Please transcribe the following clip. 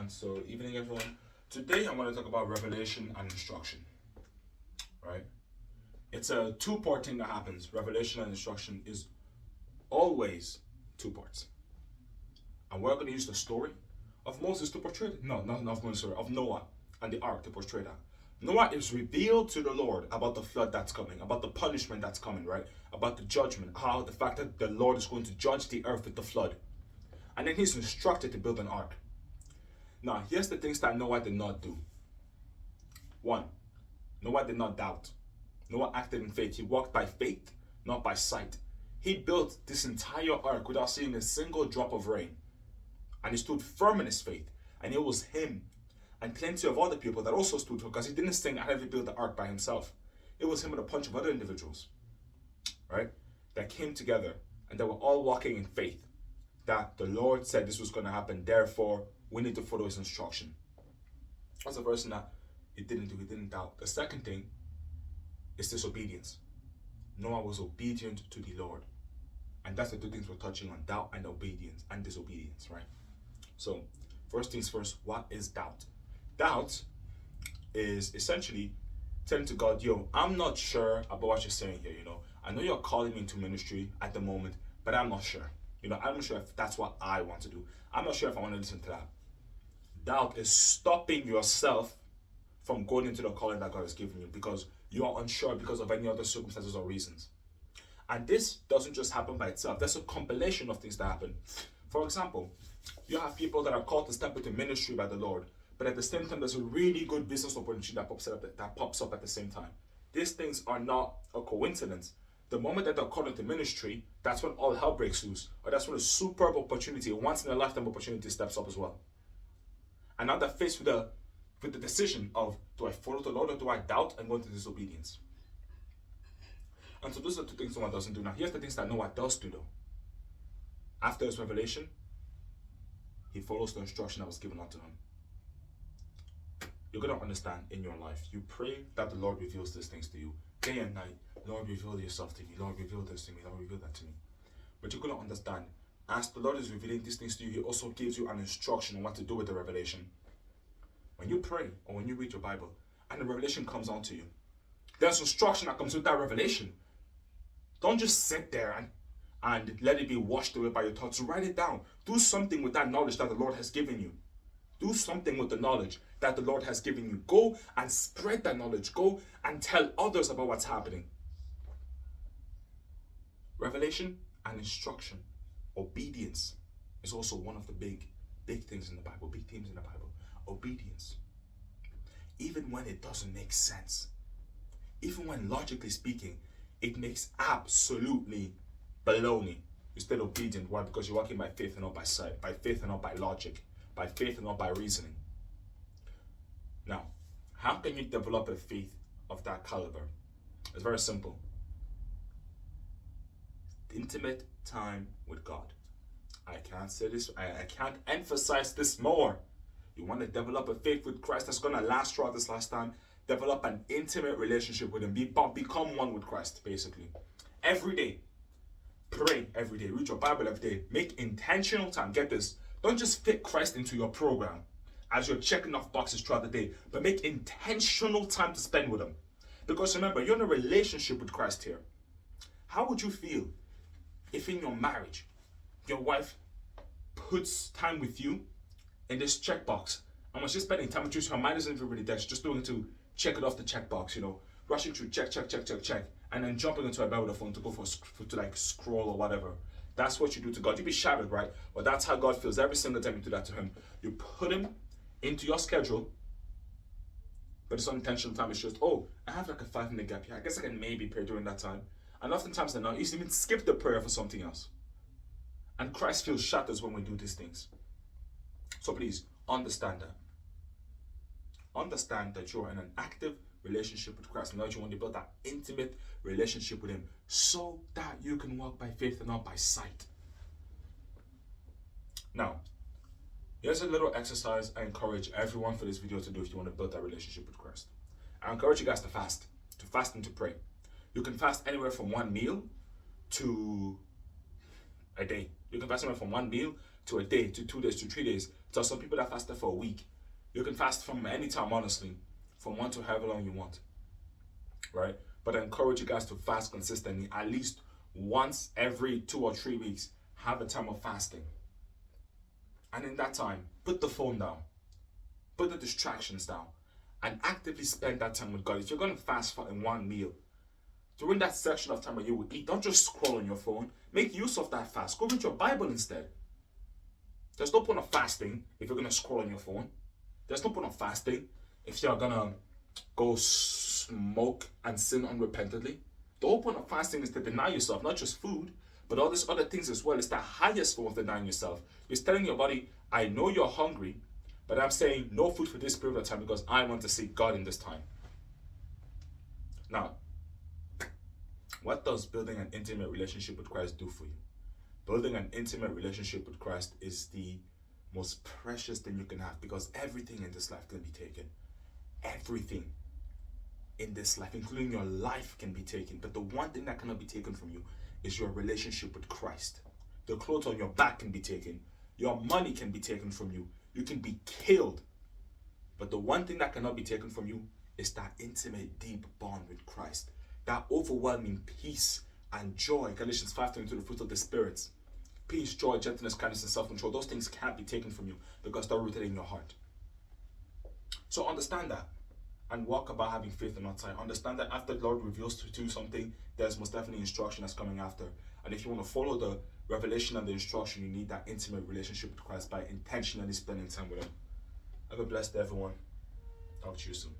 And so, evening everyone. Today I'm going to talk about revelation and instruction. Right? It's a two-part thing that happens. Revelation and instruction is always two parts. And we're going to use the story of Moses to portray it. No, not of Moses, sorry, of Noah and the ark to portray that. Noah is revealed to the Lord about the flood that's coming, about the punishment that's coming, right? About the judgment, how the fact that the Lord is going to judge the earth with the flood. And then he's instructed to build an ark. Now, here's the things that Noah did not do. One, Noah did not doubt. Noah acted in faith. He walked by faith, not by sight. He built this entire ark without seeing a single drop of rain. And he stood firm in his faith. And it was him and plenty of other people that also stood firm, because he didn't think I had to build the ark by himself. It was him and a bunch of other individuals, right, that came together and they were all walking in faith that the Lord said this was going to happen. Therefore, we need to follow his instruction. That's the first thing that he didn't do. He didn't doubt. The second thing is disobedience. Noah was obedient to the Lord. And that's the two things we're touching on: doubt and obedience and disobedience, right? So, first things first, what is doubt? Doubt is essentially telling to God, yo, I'm not sure about what you're saying here, I know you're calling me into ministry at the moment, but I'm not sure. I'm not sure if that's what I want to do. I'm not sure if I want to listen to that. Doubt is stopping yourself from going into the calling that God has given you because you are unsure because of any other circumstances or reasons. And this doesn't just happen by itself. There's a compilation of things that happen. For example, you have people that are called to step into ministry by the Lord, but at the same time, there's a really good business opportunity that pops up at the same time. These things are not a coincidence. The moment that they're called into ministry, that's when all hell breaks loose, or that's when a superb opportunity, a once-in-a-lifetime opportunity, steps up as well. And now they're faced with the decision of, do I follow the Lord or do I doubt and go into disobedience? And so those are two things Noah doesn't do. Now, here's the things that Noah does do, though. After his revelation, he follows the instruction that was given unto him. You're going to understand in your life. You pray that the Lord reveals these things to you day and night. Lord, reveal yourself to me. Lord, reveal this to me. Lord, reveal that to me. But you're going to understand, as the Lord is revealing these things to you, he also gives you an instruction on what to do with the revelation. When you pray or when you read your Bible and the revelation comes onto you, there's instruction that comes with that revelation. Don't just sit there and let it be washed away by your thoughts. Write it down. Do something with that knowledge that the Lord has given you. Do something with the knowledge that the Lord has given you. Go and spread that knowledge. Go and tell others about what's happening. Revelation and instruction. Obedience is also one of the big things in the Bible. Big themes in the Bible. Obedience. Even when it doesn't make sense. Even when logically speaking, it makes absolutely baloney. You're still obedient. Why? Because you're walking by faith and not by sight. By faith and not by logic. By faith and not by reasoning. Now, how can you develop a faith of that caliber? It's very simple. Intimate time with God. I can't say this, I can't emphasize this more. You want to develop a faith with Christ that's going to last throughout this lifetime? Develop an intimate relationship with him. Become one with Christ, basically. Every day. Pray every day. Read your Bible every day. Make intentional time. Get this. Don't just fit Christ into your program as you're checking off boxes throughout the day, but make intentional time to spend with him. Because remember, you're in a relationship with Christ here. How would you feel if in your marriage, your wife puts time with you in this checkbox, and when she's spending time with you, so her mind isn't really there, she's just doing it to check it off the checkbox, rushing through check, and then jumping into her bed with her phone to go to like scroll or whatever. That's what you do to God. You'd be shattered, right? But that's how God feels every single time you do that to him. You put him into your schedule, but it's unintentional time. It's just, I have like a 5-minute gap here. I guess I can maybe pray during that time. And oftentimes they're not. You even skip the prayer for something else. And Christ feels shattered when we do these things. So please, understand that. Understand that you're in an active relationship with Christ. Now you want to build that intimate relationship with him so that you can walk by faith and not by sight. Now, here's a little exercise I encourage everyone for this video to do if you want to build that relationship with Christ. I encourage you guys to fast and to pray. You can fast anywhere from one meal to a day. You can fast anywhere from one meal to a day, to 2 days, to 3 days. So some people that fasted for a week, you can fast from any time, honestly, from 1 to however long you want, right? But I encourage you guys to fast consistently, at least once every 2 or 3 weeks. Have a time of fasting, and in that time, put the phone down, put the distractions down, and actively spend that time with God. If you're going to fast for in one meal, during that section of time where you will eat, don't just scroll on your phone. Make use of that fast. Go read your Bible instead. There's no point of fasting if you're going to scroll on your phone. There's no point of fasting if you're going to go smoke and sin unrepentantly. The whole point of fasting is to deny yourself, not just food, but all these other things as well. It's the highest form of denying yourself. You're telling your body, I know you're hungry, but I'm saying no food for this period of time because I want to seek God in this time. Now, what does building an intimate relationship with Christ do for you? Building an intimate relationship with Christ is the most precious thing you can have, because everything in this life can be taken. Everything in this life, including your life, can be taken. But the one thing that cannot be taken from you is your relationship with Christ. The clothes on your back can be taken. Your money can be taken from you. You can be killed. But the one thing that cannot be taken from you is that intimate, deep bond with Christ. That overwhelming peace and joy. Galatians 5:22, the fruit of the Spirit. Peace, joy, gentleness, kindness, and self-control. Those things can't be taken from you because they're rooted in your heart. So understand that and walk about having faith and not sight. Understand that after the Lord reveals to you something, there's most definitely instruction that's coming after. And if you want to follow the revelation and the instruction, you need that intimate relationship with Christ by intentionally spending time with Him. Have a blessed day, everyone. Talk to you soon.